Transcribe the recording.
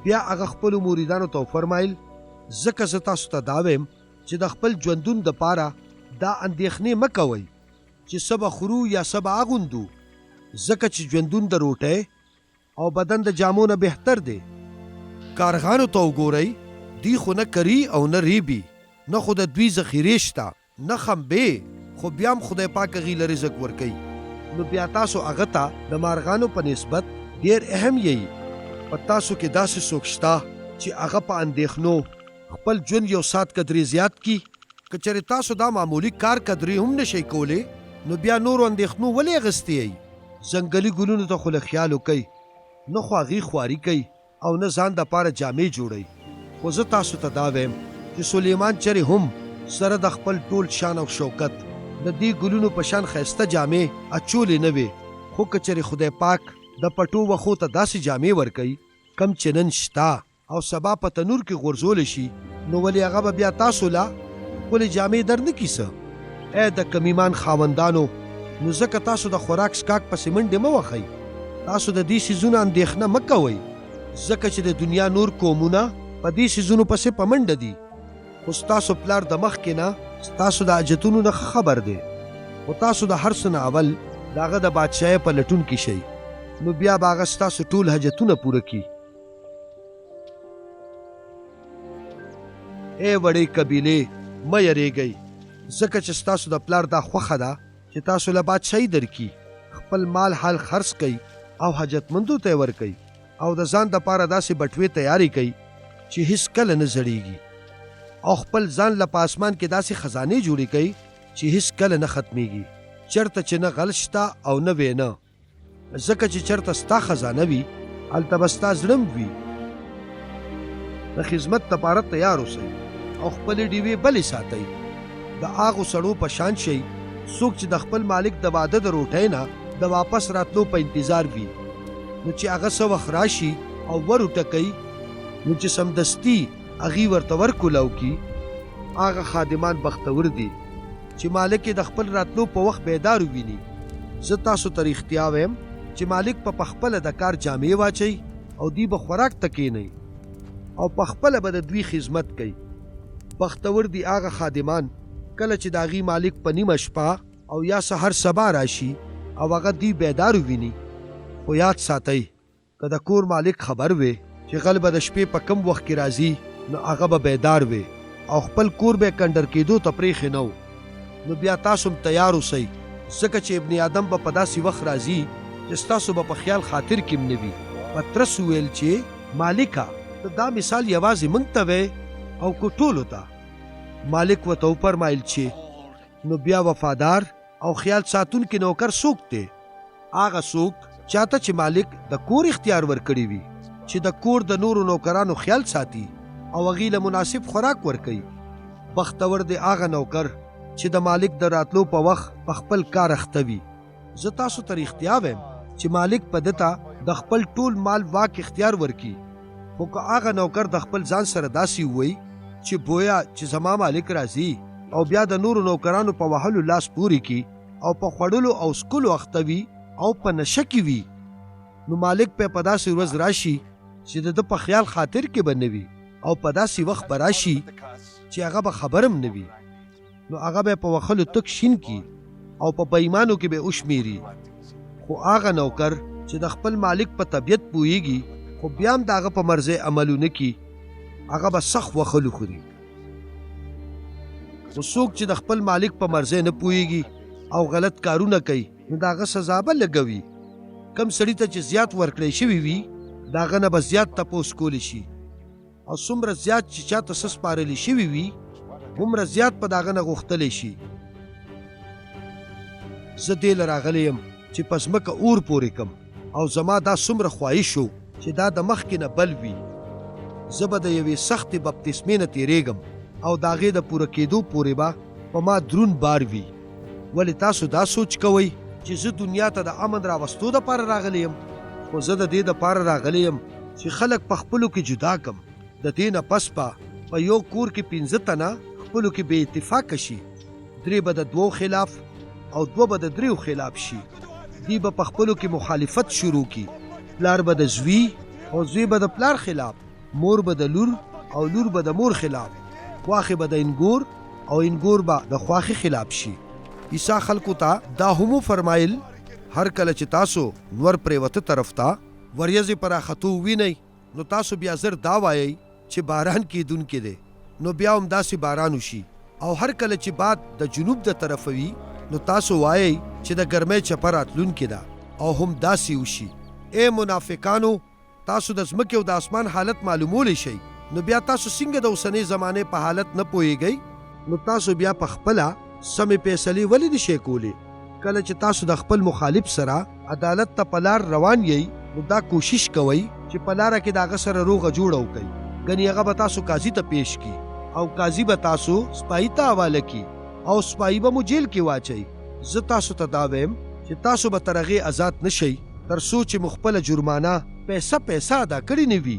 بیا هغه خپلو مریدانو ته وفرمایل ځکه زه تاسو ته دا وایم چې د خپل ژوندون دپاره دا اندېښنې مه کوئ چې څه به خورو یا څه به اغوندو ځکه چې ژوندون د روټۍ او بدن د جامو نه بهتر دی. کارغانو ته وګورئ، دی خو نه کري او نه ریبي، نه خو د دوی ذخیرې شته، نه خمبې، خو بیا هم خدای پاک هغې له رزق ورکوي. نو بیا تاسو هغه ته د مارغانو په نسبت ډېر اهم یی. په تاسو کې داسې څوک شته چې هغه په اندېښنو خپل ژوند یو ساعت قدرې زیات کي؟ که چېرې تاسو دا معمولي کار قدرې هم نشئ کولی نو بیا نورو اندېښنو ولې اخیستې یئ؟ ځنګلي ګلونو ته خو له خیال وکئ، نه خو هغې خواري کوي او نه ځان دپاره جامې جوړوي. خو زه تاسو ته دا وایم چې سلیمان چرې هم سره د خپل ټول شان او شوکت د دې ګلونو په شان ښایسته جامې اچولې نه وې، خو که چېرې خدای پاک د پټو وښو ته داسې جامې ورکوي کم چې نن شته او سبا په تنور کې غورځولی شي، نو ولې هغه به بیا تاسو له ښکلې جامې در نه کیسه؟ ای د کم ایمان خاوندانو، نو ځکه تاسو د خوراک سکاک پسې منډې مه وهئ. تاسو د دې څیزونو اندېښنه مه کوئ، ځکه چې د دنیا نور قومونه په دې څیزونو پسې په منډه دي. خو ستاسو پلار د مخکې نه ستاسو د حاجتونو نه ښه خبر دی، خو تاسو د هر څه نه اول د هغه د بادشاهۍ په لټون کې شئ، نو بیا به هغه ستاسو ټول حاجتونه پوره کړي. ای وړې قبیلې مه یریږئ، ځکه چې ستاسو د پلار دا خوښه ده چې تاسو له بادشاهي درکړي. خپل مال حال خرڅ کوئ او حاجتمندو ته یې ورکوئ او د ځان دپاره داسې بټوې تیارې کوئ چې هیڅ کله نه زړیږي، او خپل ځان له په اسمان کې داسې خزانې جوړې کوئ چې هیڅ کله نه ختمیږي، چېرته چې نه غل شته او نه وینه. ځکه چې چېرته ستا خزانه وي هلته به ستا زړه هم وي. د خدمت دپاره تیار اوسئ او خپلې ډیوې بلې ساتئ. د هغو سړو په شان شئ څوک چې د خپل مالک د واده د روټۍ نه د واپس راتلو په انتظار وي، نو چې هغه څه وخت راشي او ور وټکوي نو چې سمدستي هغې ورته ورکولاو کړي، هغه خادمان بختور دي چې مالک یې د خپل راتلو په وخت بیدار وویني. زه تاسو ته رښتیا وایم چې مالک په خپله د کار جامې واچوي او دوی به خوراک ته کښېنوي او په خپله به د دوی خدمت کوي. بختور دي هغه خادمان کله چې د هغې مالک په نیمه شپه او یا سحر سبا راشي او هغه دوی بیدار وویني. خو یاد ساتئ که د کور مالک خبر وي چې غل به د شپې په کم وخت کې راځي نو هغه به بیدار وي او خپل کور به کنډر کېدو ته پرېښې نه و، نو بیا تاسو هم تیار اوسئ، ځکه چې ابن آدم به په داسې وخت راځي چې ستاسو به په خیال خاطر کې هم نه وي. پطرس وویل چې مالکه ته دا مثال یوازې موږ ته وی او که ټولو ته؟ مالک ورته وفرمایل چې نو بیا وفادار او خیال ساتونکي نوکر څوک دی؟ هغه څوک چاته چې مالک د کور اختیار ورکړی وي چې د کور د نورو نوکرانو خیال ساتي او هغې له مناسب خوراک ورکوي. بختور دی هغه نوکر چې د مالک د راتلو په وخت په خپل کار اخته وي. زه تاسو ته رښتیا وایم چې مالک په ده ته د خپل ټول مال واک اختیار ورکړي، خو که هغه نوکر د خپل ځان سره داسې ووایي چې بویا چې زما مالک راځي او بیا د نورو نوکرانو په وهلو لاس پورې کړي او په خوړلو او څکلو اخته وي او په نشه کې وي، نو مالک په داسې ورځ راشي چې د ده په خیال خاطر کې به نه وي او په داسې وخت به راشي چې هغه به خبر هم نه وي، نو هغه به په وهلو تک شین کړي او په بېایمانو کې به وشمېري. خو هغه نوکر چې د خپل مالک په طبیعت پوهیږي خو بیا هم د هغه په مرضۍ عملونه کوي، هغه به سخت وخلو خوري. خو څوک چې د خپل مالک په مرضۍ نه پوهیږي او غلط کارونه کوي نو د هغه سزا به لګوي. کم سړي ته چې زیات ورکړی شوي وي د هغه نه به زیات تپوس کولی شي، او څومره زیات چې چاته څه سپارلی شوي وي هومره زیات په د هغه نه غوښتلی شي. زه دې له راغلی یم چې په ځمکه اور پورې کم او زما دا څومره خواهش و چې دا د مخکې نه بل وي. زه به د یوې سختې بپتسمې نه تېرېږم او د هغې د پوره کېدو پورې به په ما دروند بار وي. ولې تاسو دا سوچ کوئ چې زه دنیا ته د امن راوستو دپاره راغلی یم؟ خو زه د دې دپاره راغلی یم چې خلک په خپلو کې جدا کم. د دې نه پس په یو کور کې 15 تنه خپلو کې بې اتفاقه شي، 3 به د 2 خلاف او 2 به د 3 خلاف شي. دوی به په خپلو کې مخالفت شروع کړي، پلار به د زوی او زوی به د پلار خلاف مور به د لور او لور به د مور خلاف، خواخې به د انګور او انګور به د خواخې خلاف شي. عیسی خلکو ته دا همو فرمایل هر کله چې تاسو نور پریوته طرف ته وریځې پر راختو وینئ نو تاسو بیا زر دا وایئ چې باران کیدونکی دی، نو بیا هم داسې باران وشي. او هر کله چې باد د جنوب د طرف وي نو تاسو وایئ چې د ګرمۍ چپه راتلونکې ده، او هم داسې وشي. اے منافقانو، تاسو د ځمکې او د اسمان حالت معلومولی شئ، نو بیا تاسو څنګه د اوسنۍ زمانې په حالت نه پوهیږئ؟ نو تاسو بیا په خپله سمې فیصلې ولې نشئ کولی؟ کله چې تاسو د خپل مخالف سره عدالت ته په لار روان یئ نو دا کوشش کوئ چې په لاره کې د هغه سره روغه جوړه وکئ، ګنې هغه به تاسو قاضي ته پیش کی او قاضي به تاسو سپاهي ته حواله کی او سپاهي به مو جیل کې واچوي. زه تاسو ته دا وایم چې تاسو به تر هغې آزاد نشئ تر څو چې مو خپله جرمانه پیسه ادا کړې نه وي.